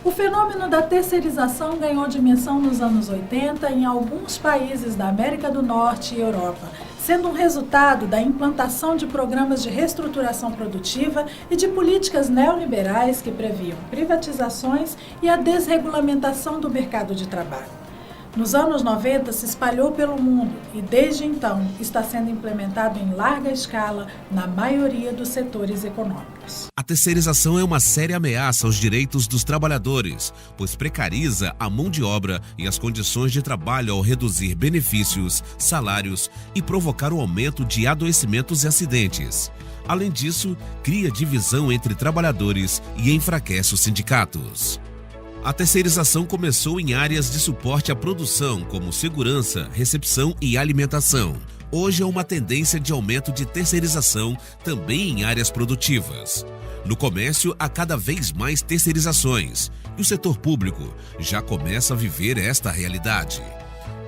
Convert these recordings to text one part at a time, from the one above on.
O fenômeno da terceirização ganhou dimensão nos anos 80 em alguns países da América do Norte e Europa, sendo um resultado da implantação de programas de reestruturação produtiva e de políticas neoliberais que previam privatizações e a desregulamentação do mercado de trabalho. Nos anos 90 se espalhou pelo mundo e desde então está sendo implementado em larga escala na maioria dos setores econômicos. A terceirização é uma séria ameaça aos direitos dos trabalhadores, pois precariza a mão de obra e as condições de trabalho ao reduzir benefícios, salários e provocar o aumento de adoecimentos e acidentes. Além disso, cria divisão entre trabalhadores e enfraquece os sindicatos. A terceirização começou em áreas de suporte à produção, como segurança, recepção e alimentação. Hoje é uma tendência de aumento de terceirização também em áreas produtivas. No comércio, há cada vez mais terceirizações, e o setor público já começa a viver esta realidade.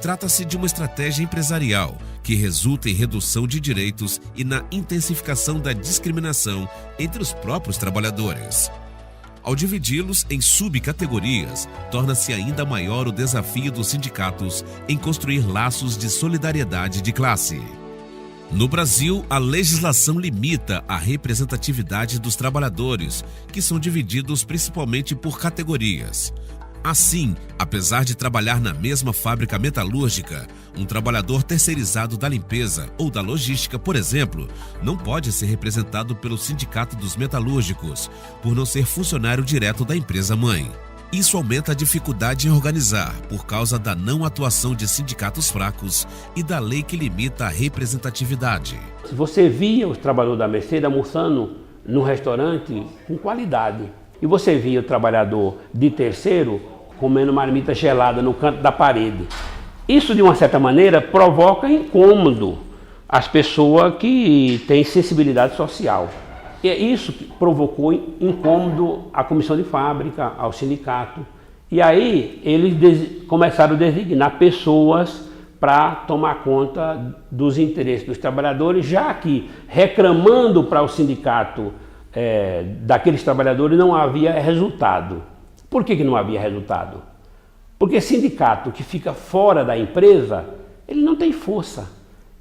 Trata-se de uma estratégia empresarial que resulta em redução de direitos e na intensificação da discriminação entre os próprios trabalhadores. Ao dividi-los em subcategorias, torna-se ainda maior o desafio dos sindicatos em construir laços de solidariedade de classe. No Brasil, a legislação limita a representatividade dos trabalhadores, que são divididos principalmente por categorias. Assim, apesar de trabalhar na mesma fábrica metalúrgica, um trabalhador terceirizado da limpeza ou da logística, por exemplo, não pode ser representado pelo Sindicato dos Metalúrgicos, por não ser funcionário direto da empresa-mãe. Isso aumenta a dificuldade em organizar, por causa da não atuação de sindicatos fracos e da lei que limita a representatividade. Se você via os trabalhadores da Mercedes almoçando num restaurante com qualidade, e você via o trabalhador de terceiro comendo marmita gelada no canto da parede. Isso, de uma certa maneira, provoca incômodo às pessoas que têm sensibilidade social. E é isso que provocou incômodo à comissão de fábrica, ao sindicato. E aí eles começaram a designar pessoas para tomar conta dos interesses dos trabalhadores, já que reclamando para o sindicato daqueles trabalhadores não havia resultado. Por que não havia resultado? Porque sindicato que fica fora da empresa, ele não tem força.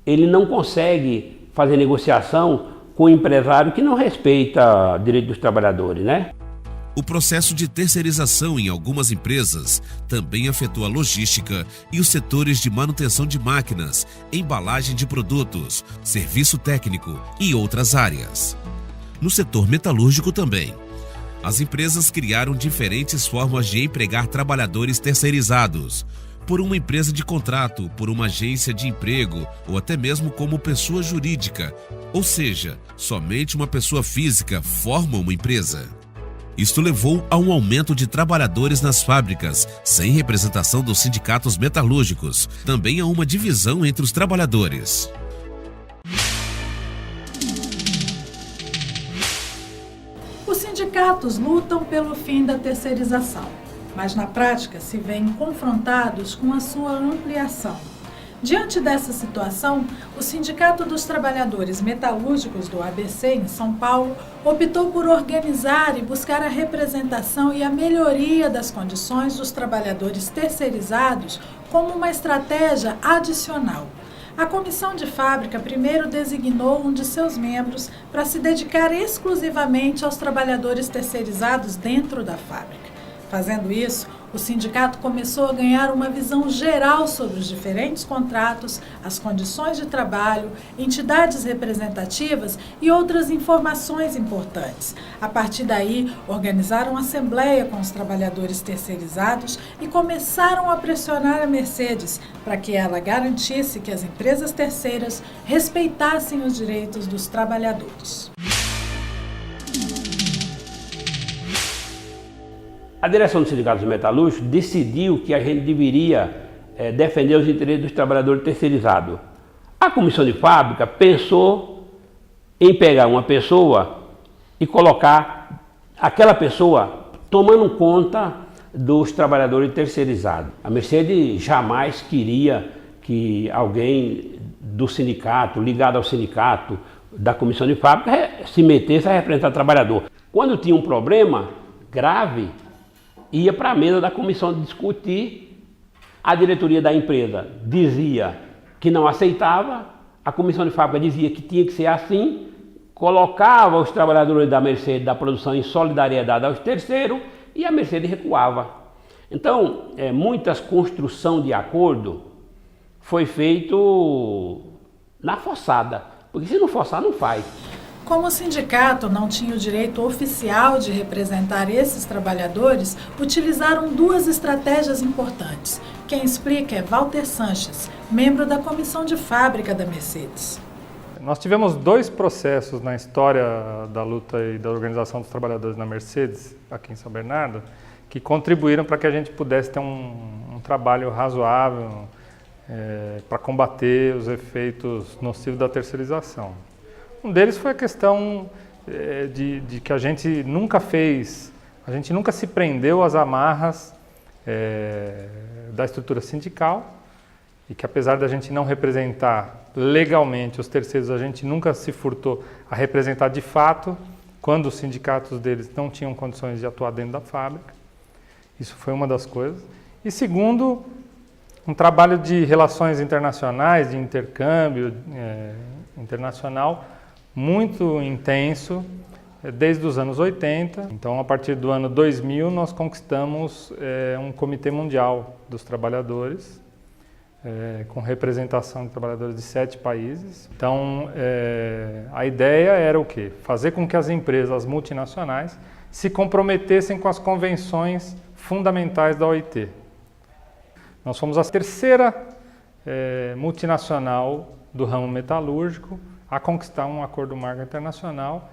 Ele não consegue fazer negociação com o empresário que não respeita o direito dos trabalhadores, né? O processo de terceirização em algumas empresas também afetou a logística e os setores de manutenção de máquinas, embalagem de produtos, serviço técnico e outras áreas. No setor metalúrgico também. As empresas criaram diferentes formas de empregar trabalhadores terceirizados, por uma empresa de contrato, por uma agência de emprego ou até mesmo como pessoa jurídica, ou seja, somente uma pessoa física forma uma empresa. Isto levou a um aumento de trabalhadores nas fábricas, sem representação dos sindicatos metalúrgicos, também a uma divisão entre os trabalhadores. Os sindicatos lutam pelo fim da terceirização, mas na prática se veem confrontados com a sua ampliação. Diante dessa situação, o Sindicato dos Trabalhadores Metalúrgicos do ABC, em São Paulo, optou por organizar e buscar a representação e a melhoria das condições dos trabalhadores terceirizados como uma estratégia adicional. A comissão de fábrica primeiro designou um de seus membros para se dedicar exclusivamente aos trabalhadores terceirizados dentro da fábrica. Fazendo isso, o sindicato começou a ganhar uma visão geral sobre os diferentes contratos, as condições de trabalho, entidades representativas e outras informações importantes. A partir daí, organizaram assembleia com os trabalhadores terceirizados e começaram a pressionar a Mercedes para que ela garantisse que as empresas terceiras respeitassem os direitos dos trabalhadores. A direção do Sindicato dos Metalúrgicos decidiu que a gente deveria defender os interesses dos trabalhadores terceirizados. A comissão de fábrica pensou em pegar uma pessoa e colocar aquela pessoa tomando conta dos trabalhadores terceirizados. A Mercedes jamais queria que alguém do sindicato, ligado ao sindicato, da comissão de fábrica, se metesse a representar o trabalhador. Quando tinha um problema grave, ia para a mesa da comissão de discutir, a diretoria da empresa dizia que não aceitava, a comissão de fábrica dizia que tinha que ser assim, colocava os trabalhadores da Mercedes da produção em solidariedade aos terceiros e a Mercedes recuava. Então, muitas construção de acordo foi feito na forçada, porque se não forçar não faz. Como o sindicato não tinha o direito oficial de representar esses trabalhadores, utilizaram duas estratégias importantes. Quem explica é Walter Sanches, membro da comissão de fábrica da Mercedes. Nós tivemos dois processos na história da luta e da organização dos trabalhadores na Mercedes, aqui em São Bernardo, que contribuíram para que a gente pudesse ter um trabalho razoável para combater os efeitos nocivos da terceirização. Um deles foi a questão de que a gente nunca se prendeu às amarras da estrutura sindical e que apesar da gente não representar legalmente os terceiros, a gente nunca se furtou a representar de fato quando os sindicatos deles não tinham condições de atuar dentro da fábrica. Isso foi uma das coisas. E segundo, um trabalho de relações internacionais, de intercâmbio internacional, muito intenso, desde os anos 80. Então, a partir do ano 2000, nós conquistamos um Comitê Mundial dos Trabalhadores, com representação de trabalhadores de 7 países. Então, a ideia era o quê? Fazer com que as empresas multinacionais se comprometessem com as convenções fundamentais da OIT. Nós fomos a terceira multinacional do ramo metalúrgico a conquistar um acordo marco internacional,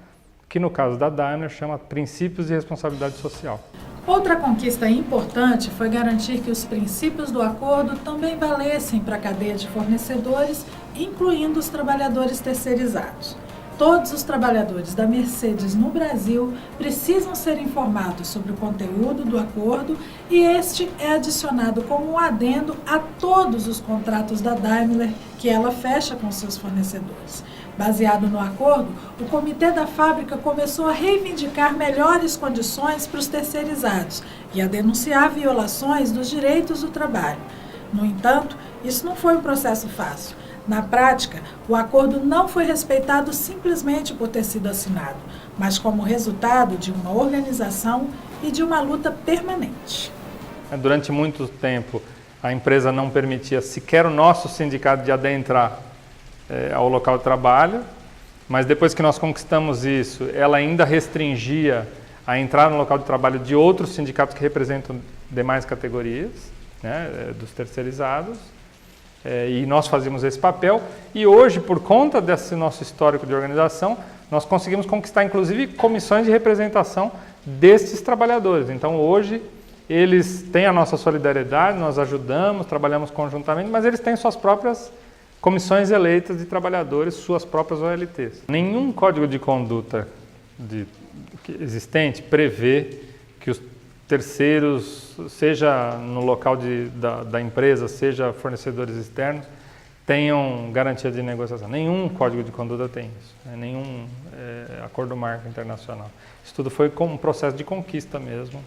que no caso da Daimler chama Princípios de Responsabilidade Social. Outra conquista importante foi garantir que os princípios do acordo também valessem para a cadeia de fornecedores, incluindo os trabalhadores terceirizados. Todos os trabalhadores da Mercedes no Brasil precisam ser informados sobre o conteúdo do acordo e este é adicionado como um adendo a todos os contratos da Daimler que ela fecha com seus fornecedores. Baseado no acordo, o comitê da fábrica começou a reivindicar melhores condições para os terceirizados e a denunciar violações dos direitos do trabalho. No entanto, isso não foi um processo fácil. Na prática, o acordo não foi respeitado simplesmente por ter sido assinado, mas como resultado de uma organização e de uma luta permanente. Durante muito tempo, a empresa não permitia sequer o nosso sindicato de adentrar ao local de trabalho, mas depois que nós conquistamos isso, ela ainda restringia a entrar no local de trabalho de outros sindicatos que representam demais categorias, né, dos terceirizados, e nós fazíamos esse papel. E hoje, por conta desse nosso histórico de organização, nós conseguimos conquistar inclusive comissões de representação destes trabalhadores. Então hoje eles têm a nossa solidariedade, nós ajudamos, trabalhamos conjuntamente, mas eles têm suas próprias comissões eleitas de trabalhadores, suas próprias OLTs. Nenhum código de conduta existente prevê que os terceiros, seja no local da empresa, seja fornecedores externos, tenham garantia de negociação. Nenhum código de conduta tem isso, nenhum acordo marco internacional. Isso tudo foi como um processo de conquista mesmo.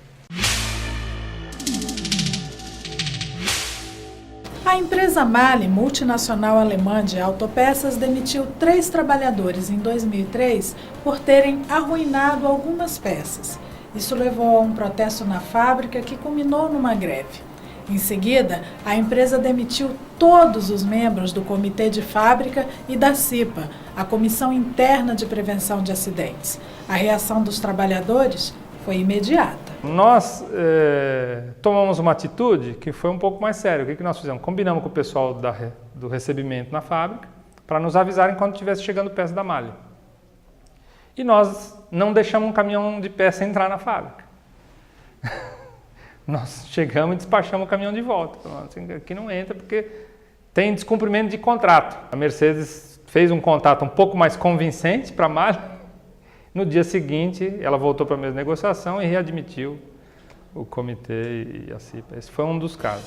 A empresa MAHLE, multinacional alemã de autopeças, demitiu 3 trabalhadores em 2003 por terem arruinado algumas peças. Isso levou a um protesto na fábrica que culminou numa greve. Em seguida, a empresa demitiu todos os membros do Comitê de Fábrica e da CIPA, a Comissão Interna de Prevenção de Acidentes. A reação dos trabalhadores foi imediata. Nós tomamos uma atitude que foi um pouco mais séria. O que nós fizemos? Combinamos com o pessoal do recebimento na fábrica para nos avisarem quando estivesse chegando peça da MAHLE. E nós não deixamos um caminhão de peça entrar na fábrica. Nós chegamos e despachamos o caminhão de volta. Assim, aqui não entra porque tem descumprimento de contrato. A Mercedes fez um contato um pouco mais convincente para a MAHLE. No dia seguinte, ela voltou para a mesma negociação e readmitiu o comitê e a CIPA. Esse foi um dos casos.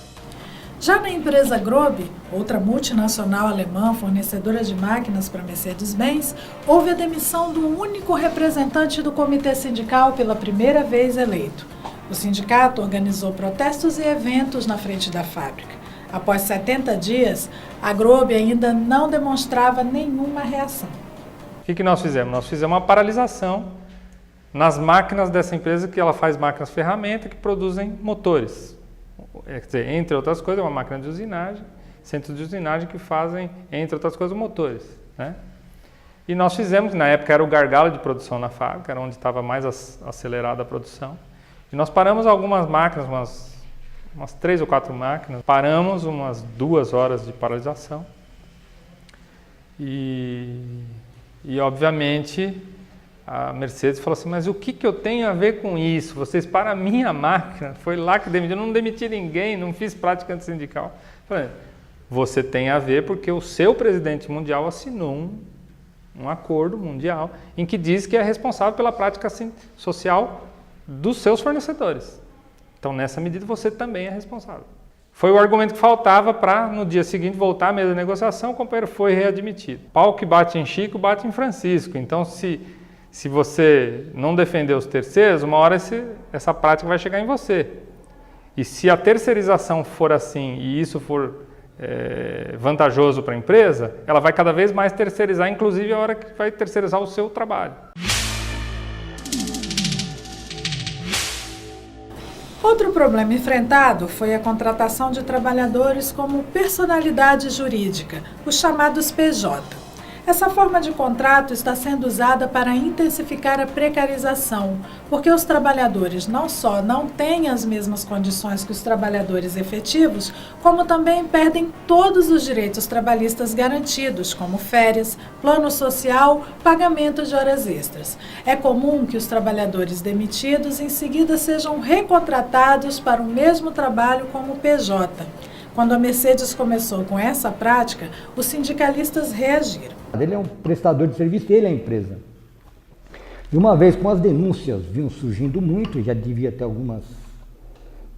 Já na empresa Grobe, outra multinacional alemã fornecedora de máquinas para Mercedes-Benz, houve a demissão do único representante do comitê sindical pela primeira vez eleito. O sindicato organizou protestos e eventos na frente da fábrica. Após 70 dias, a Grobe ainda não demonstrava nenhuma reação. O que nós fizemos? Nós fizemos uma paralisação nas máquinas dessa empresa, que ela faz máquinas ferramenta que produzem motores. Quer dizer, entre outras coisas, é uma máquina de usinagem, centros de usinagem que fazem, entre outras coisas, motores, né? E nós fizemos, na época era o gargalo de produção na fábrica, era onde estava mais acelerada a produção. E nós paramos algumas máquinas, umas 3 ou 4 máquinas, paramos umas 2 horas de paralisação. E obviamente, a Mercedes falou assim, mas o que eu tenho a ver com isso? Vocês param a minha máquina, foi lá que demitiu, eu não demiti ninguém, não fiz prática antissindical. Falei, você tem a ver porque o seu presidente mundial assinou um acordo mundial em que diz que é responsável pela prática social dos seus fornecedores. Então, nessa medida, você também é responsável. Foi o argumento que faltava para, no dia seguinte, voltar à mesa de negociação, o companheiro foi readmitido. Pau que bate em Chico, bate em Francisco. Então, se você não defender os terceiros, uma hora essa prática vai chegar em você. E se a terceirização for assim e isso for vantajoso para a empresa, ela vai cada vez mais terceirizar, inclusive a hora que vai terceirizar o seu trabalho. Outro problema enfrentado foi a contratação de trabalhadores como personalidade jurídica, os chamados PJ. Essa forma de contrato está sendo usada para intensificar a precarização, porque os trabalhadores não só não têm as mesmas condições que os trabalhadores efetivos, como também perdem todos os direitos trabalhistas garantidos, como férias, plano social, pagamento de horas extras. É comum que os trabalhadores demitidos em seguida sejam recontratados para o mesmo trabalho como PJ. Quando a Mercedes começou com essa prática, os sindicalistas reagiram. Ele é um prestador de serviço, ele é a empresa. E uma vez, com as denúncias vinham surgindo muito, já devia ter algumas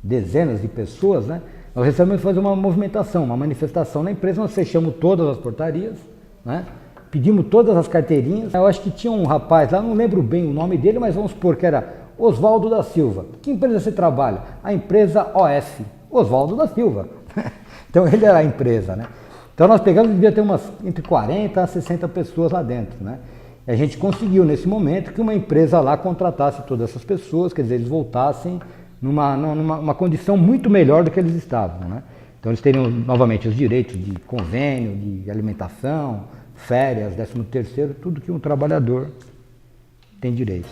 dezenas de pessoas, né? Nós resolvemos fazer uma movimentação, uma manifestação na empresa, nós fechamos todas as portarias, né? Pedimos todas as carteirinhas. Eu acho que tinha um rapaz lá, não lembro bem o nome dele, mas vamos supor que era Oswaldo da Silva. Que empresa você trabalha? A empresa OS, Oswaldo da Silva. Então ele era a empresa, né? Então nós pegamos, devia ter entre 40 a 60 pessoas lá dentro, né? E a gente conseguiu nesse momento que uma empresa lá contratasse todas essas pessoas, quer dizer, eles voltassem numa condição muito melhor do que eles estavam, né? Então eles teriam novamente os direitos de convênio, de alimentação, férias, 13º, tudo que um trabalhador tem direito.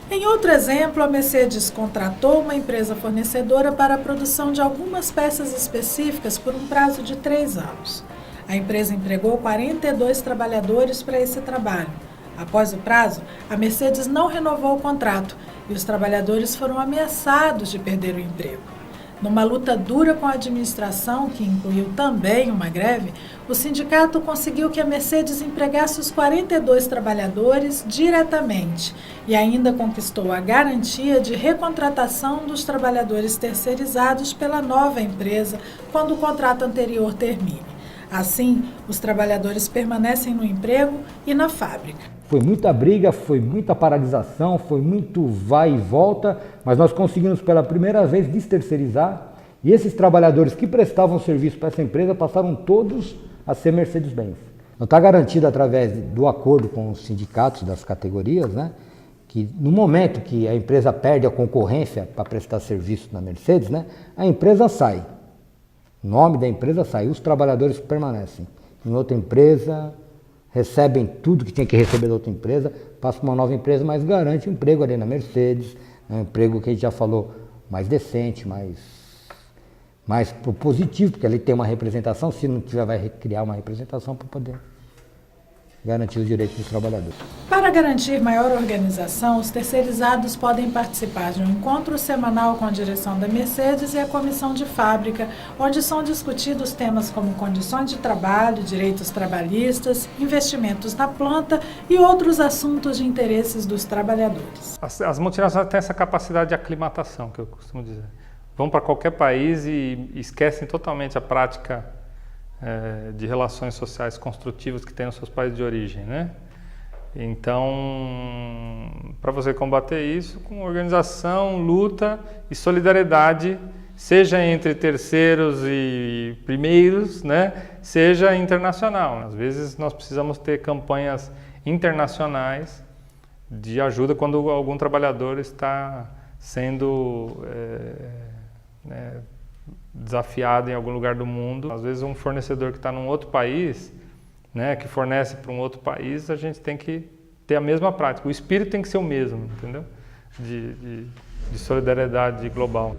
Em outro exemplo, a Mercedes contratou uma empresa fornecedora para a produção de algumas peças específicas por um prazo de 3 anos. A empresa empregou 42 trabalhadores para esse trabalho. Após o prazo, a Mercedes não renovou o contrato e os trabalhadores foram ameaçados de perder o emprego. Numa luta dura com a administração, que incluiu também uma greve, o sindicato conseguiu que a Mercedes empregasse os 42 trabalhadores diretamente e ainda conquistou a garantia de recontratação dos trabalhadores terceirizados pela nova empresa quando o contrato anterior termine. Assim, os trabalhadores permanecem no emprego e na fábrica. Foi muita briga, foi muita paralisação, foi muito vai e volta, mas nós conseguimos pela primeira vez desterceirizar e esses trabalhadores que prestavam serviço para essa empresa passaram todos a ser Mercedes-Benz. Não está garantido através do acordo com os sindicatos das categorias, né, que no momento que a empresa perde a concorrência para prestar serviço na Mercedes, né, a empresa sai. O nome da empresa sai, os trabalhadores permanecem em outra empresa, recebem tudo que tinha que receber da outra empresa, passa para uma nova empresa, mas garante um emprego ali na Mercedes, um emprego que a gente já falou, mais decente, mais positivo, porque ali tem uma representação, se não tiver vai criar uma representação para poder garantir os direitos dos trabalhadores. Para garantir maior organização, os terceirizados podem participar de um encontro semanal com a direção da Mercedes e a comissão de fábrica, onde são discutidos temas como condições de trabalho, direitos trabalhistas, investimentos na planta e outros assuntos de interesses dos trabalhadores. As multinacionais têm essa capacidade de aclimatação, que eu costumo dizer. Vão para qualquer país e esquecem totalmente a prática de relações sociais construtivas que tem nos seus países de origem, né? Então, para você combater isso, com organização, luta e solidariedade, seja entre terceiros e primeiros, né? Seja internacional. Às vezes nós precisamos ter campanhas internacionais de ajuda quando algum trabalhador está sendo desafiado em algum lugar do mundo. Às vezes um fornecedor que está num outro país, né, que fornece para um outro país, a gente tem que ter a mesma prática. O espírito tem que ser o mesmo, entendeu? De solidariedade global.